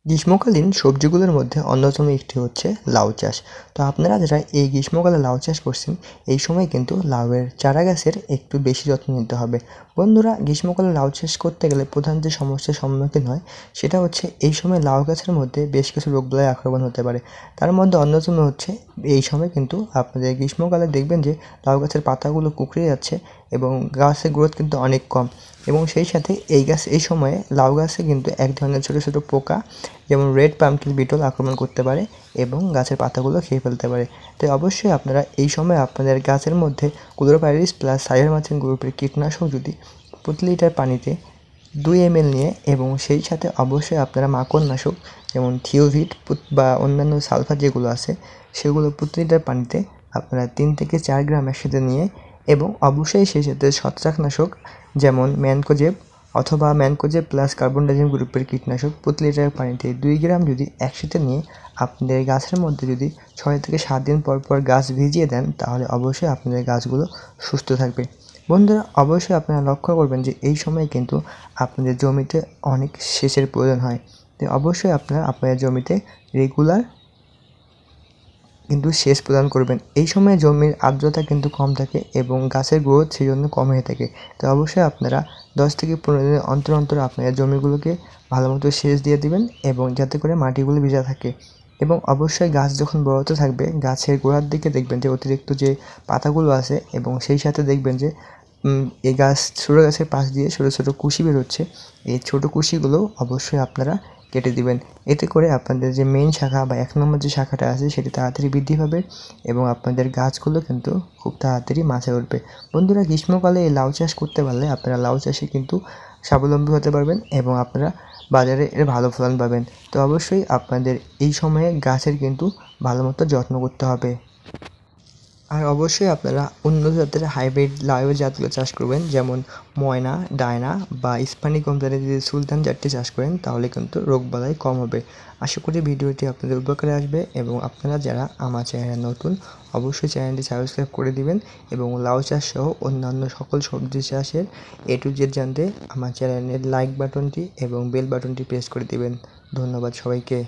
গ্রীষ্মকালীন সবজিগুলোর মধ্যে অন্যতম একটি হচ্ছে লাউ চাষ। তো আপনারা যারা এই গ্রীষ্মকালে লাউ চাষ করছেন, এই সময় কিন্তু লাউয়ের চারা গাছের একটু বেশি যত্ন নিতে হবে। বন্ধুরা, গ্রীষ্মকালে লাউ চাষ করতে গেলে প্রধান যে সমস্যার সম্মুখীন হয় সেটা হচ্ছে এই সময় লাউ গাছের মধ্যে বেশ কিছু রোগবালাই আক্রমণ হতে পারে। তার মধ্যে অন্যতম হচ্ছে এই সময় কিন্তু আপনাদের গ্রীষ্মকালে দেখবেন যে লাউ গাছের পাতাগুলো কুঁকড়ে যাচ্ছে এবং গাছের গ্রোথ কিন্তু অনেক কম। এবং সেই সাথে এই সময়ে লাউ গাছে কিন্তু এক ধরনের ছোটো ছোটো পোকা যেমন রেড পাম্পকিন বিটল আক্রমণ করতে পারে এবং গাছের পাতাগুলো খেয়ে ফেলতে পারে। তাই অবশ্যই আপনারা এই সময় আপনাদের গাছের মধ্যে ক্লোরোপাইরিস প্লাস সাইবারমেথ্রিন গ্রুপের কীটনাশক যদি প্রতি লিটার পানিতে 2 ml নিয়ে এবং সেই সাথে অবশ্যই আপনারা মাকড়নাশক যেমন থিওভিট বা অন্যান্য সালফার যেগুলো আছে সেগুলো প্রতি লিটার পানিতে আপনারা 3 থেকে 4 গ্রাম একসাথে নিয়ে এবং অবশ্যই সেই সাথে ছত্রাকনাশক যেমন ম্যানকোজেব অথবা ম্যানকোজেব প্লাস কার্বন ডাইজিম গ্রুপের কীটনাশক প্রতি লিটার পানিতে 2 গ্রাম যদি একসাথে নিয়ে আপনাদের গাছের মধ্যে যদি 6 থেকে 7 দিন পর পর গাছ ভিজিয়ে দেন, তাহলে অবশ্যই আপনাদের গাছগুলো সুস্থ থাকবে। বন্ধুরা, অবশ্যই আপনারা লক্ষ্য করবেন যে এই সময় কিন্তু আপনাদের জমিতে অনেক সেচের প্রয়োজন হয়। তাই অবশ্যই আপনারা আপনাদের জমিতে রেগুলার কিন্তু সেচ প্রদান করবেন। এই সময় জমির আর্দ্রতা কিন্তু কম থাকে এবং গাছের গ্রোথ সেই জন্য কম হয়ে থাকে। তো অবশ্যই আপনারা 10 থেকে 15 দিন অন্তর অন্তর আপনাদের জমিগুলোকে ভালো মতো সেচ দিয়ে দিবেন এবং যাতে করে মাটিগুলো ভিজা থাকে। এবং অবশ্যই গাছ যখন বড় হতে থাকবে, গাছের গোড়ার দিকে দেখবেন যে অতিরিক্ত যে পাতাগুলো আছে এবং সেই সাথে দেখবেন যে এই ছোটো গাছের পাশ দিয়ে ছোটো ছোটো কুশি বেরোচ্ছে। এই ছোটো কুশিগুলো অবশ্যই আপনারা কেটে দিবেন। এতে করে আপনাদের যে মেইন শাখা বা 1 নম্বর যে শাখাটা আছে সেটি তাড়াতাড়ি বৃদ্ধি পাবে এবং আপনাদের গাছগুলো কিন্তু খুব তাড়াতাড়ি মাথায় উঠবে। বন্ধুরা, গ্রীষ্মকালে এই লাউ চাষ করতে পারলে আপনারা লাউ চাষে কিন্তু স্বাবলম্বী হতে পারবেন এবং আপনারা বাজারে এর ভালো ফলন পাবেন। তো অবশ্যই আপনাদের এই সময়ে গাছের কিন্তু ভালো মতো যত্ন করতে হবে। আর অবশ্যই আপনারা উন্নত জাতের হাইব্রিড লাউয়ের জাতগুলো চাষ করবেন, যেমন ময়না, ডায়না বা ইস্পানি কোম্পানির যদি সুলতান জাতটি চাষ করেন তাহলে কিন্তু রোগবালাই কম হবে। আশা করি ভিডিওটি আপনাদের উপকারে আসবে এবং আপনারা যারা আমার চ্যানেলে নতুন অবশ্যই চ্যানেলটি সাবস্ক্রাইব করে দিবেন এবং লাউ চাষ সহ অন্যান্য সকল সবজি চাষের A to Z জানতে আমার চ্যানেলের লাইক বাটনটি এবং বেল বাটনটি প্রেস করে দিবেন। ধন্যবাদ সবাইকে।